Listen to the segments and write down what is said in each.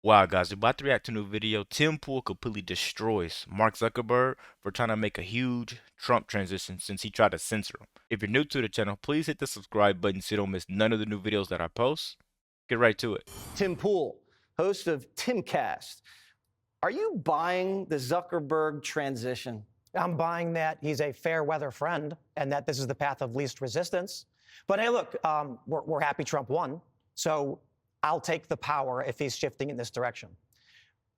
Wow, guys, we're about to react to a new video. Tim Pool completely destroys Mark Zuckerberg for trying to make a huge Trump transition since he tried to censor him. If you're new to the channel, please hit the subscribe button so you don't miss none of the new videos that I post. Get right to it. Tim Pool, host of Timcast. Are you buying the Zuckerberg transition? I'm buying that he's a fair weather friend and that this is the path of least resistance. But hey, look, we're happy Trump won. So I'll take the power if he's shifting in this direction.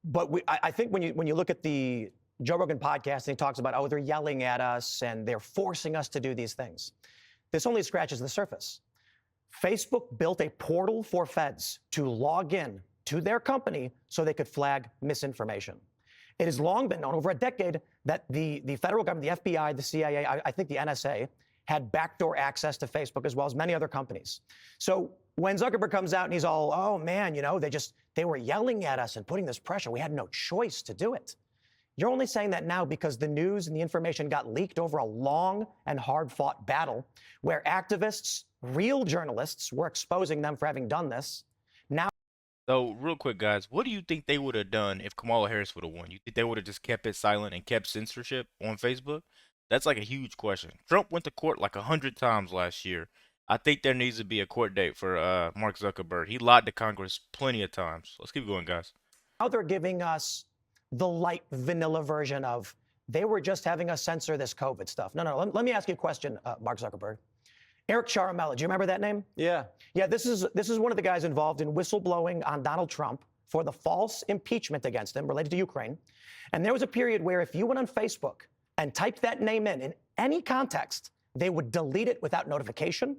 But I think when you look at the Joe Rogan podcast and he talks about, oh, they're yelling at us and they're forcing us to do these things. This only scratches the surface. Facebook built a portal for feds to log in to their company so they could flag misinformation. It has long been known, over a decade, that the federal government, the FBI, the CIA, I think the NSA, had backdoor access to Facebook as well as many other companies. So when Zuckerberg comes out and he's all, oh man, you know, they were yelling at us and putting this pressure. We had no choice to do it. You're only saying that now because the news and the information got leaked over a long and hard-fought battle where activists, real journalists, were exposing them for having done this. Now, So, real quick, guys, what do you think they would have done if Kamala Harris would have won? You think they would have just kept it silent and kept censorship on Facebook? That's like a huge question. Trump went to court like 100 times last year. I think there needs to be a court date for Mark Zuckerberg. He lied to Congress plenty of times. Let's keep going, guys. now they're giving us the light vanilla version of they were just having us censor this COVID stuff. No. Let me ask you a question, Mark Zuckerberg. Eric Charamella, do you remember that name? Yeah. Yeah, this is one of the guys involved in whistleblowing on Donald Trump for the false impeachment against him related to Ukraine. And there was a period where if you went on Facebook and typed that name in any context, they would delete it without notification,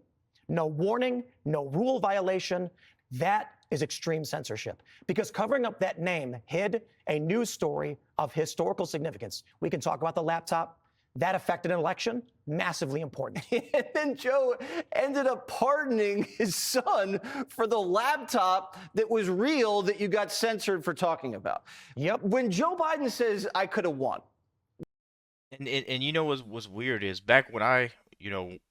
no warning, no rule violation. That is extreme censorship because covering up that name hid a news story of historical significance. We can talk about the laptop. That affected an election, massively important. And then Joe ended up pardoning his son for the laptop that was real that you got censored for talking about. Yep. When Joe Biden says, I could have won. And you know what's weird is back when I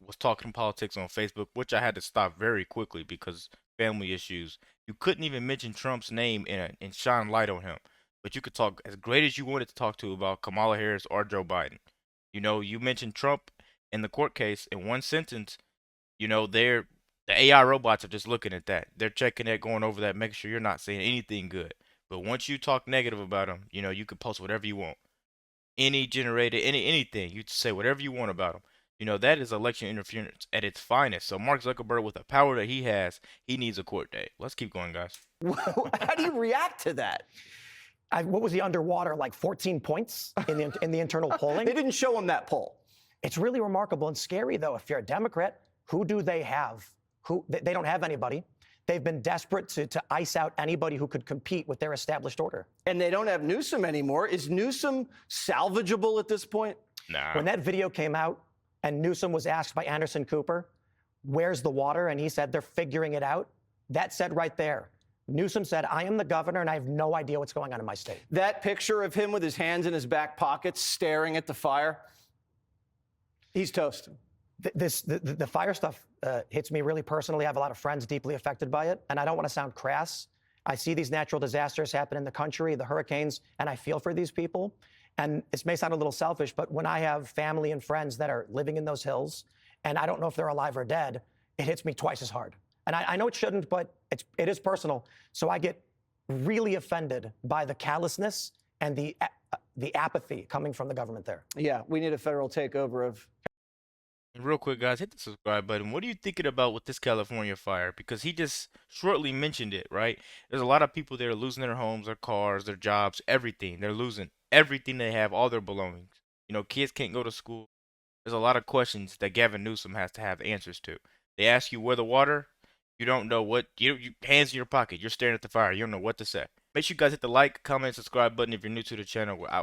was talking politics on Facebook, which I had to stop very quickly because family issues. You couldn't even mention Trump's name and shine light on him, but you could talk as great as you wanted to talk to about Kamala Harris or Joe Biden. You know, you mentioned Trump in the court case in one sentence. You know, the AI robots are just looking at that. They're checking that, going over that, making sure you're not saying anything good. But once you talk negative about them, you know, you can post whatever you want. Anything. You say whatever you want about them. You know, that is election interference at its finest. So Mark Zuckerberg, with the power that he has, he needs a court date. Let's keep going, guys. How do you react to that? What was he underwater, like 14 points in the internal polling? They didn't show him that poll. It's really remarkable and scary, though. If you're a Democrat, who do they have? They don't have anybody. They've been desperate to ice out anybody who could compete with their established order. And they don't have Newsom anymore. Is Newsom salvageable at this point? Nah. When that video came out and Newsom was asked by Anderson Cooper, where's the water? And he said, they're figuring it out. That said right there, Newsom said, I am the governor and I have no idea what's going on in my state. That picture of him with his hands in his back pockets staring at the fire, he's toast. The fire stuff hits me really personally. I have a lot of friends deeply affected by it, and I don't want to sound crass. I see these natural disasters happen in the country, the hurricanes, and I feel for these people. And this may sound a little selfish, but when I have family and friends that are living in those hills, and I don't know if they're alive or dead, it hits me twice as hard. And I know it shouldn't, but it is personal. So I get really offended by the callousness and the apathy coming from the government there. Yeah, we need a federal takeover of. And real quick, guys, hit the subscribe button. What are you thinking about with this California fire? Because he just shortly mentioned it, right? There's a lot of people there losing their homes, their cars, their jobs, everything. They're losing everything they have, all their belongings. You know, kids can't go to school. There's a lot of questions that Gavin Newsom has to have answers to. They ask you where the water, you don't know what, you hands in your pocket, you're staring at the fire, you don't know what to say. Make sure you guys hit the like, comment, subscribe button if you're new to the channel. We're out.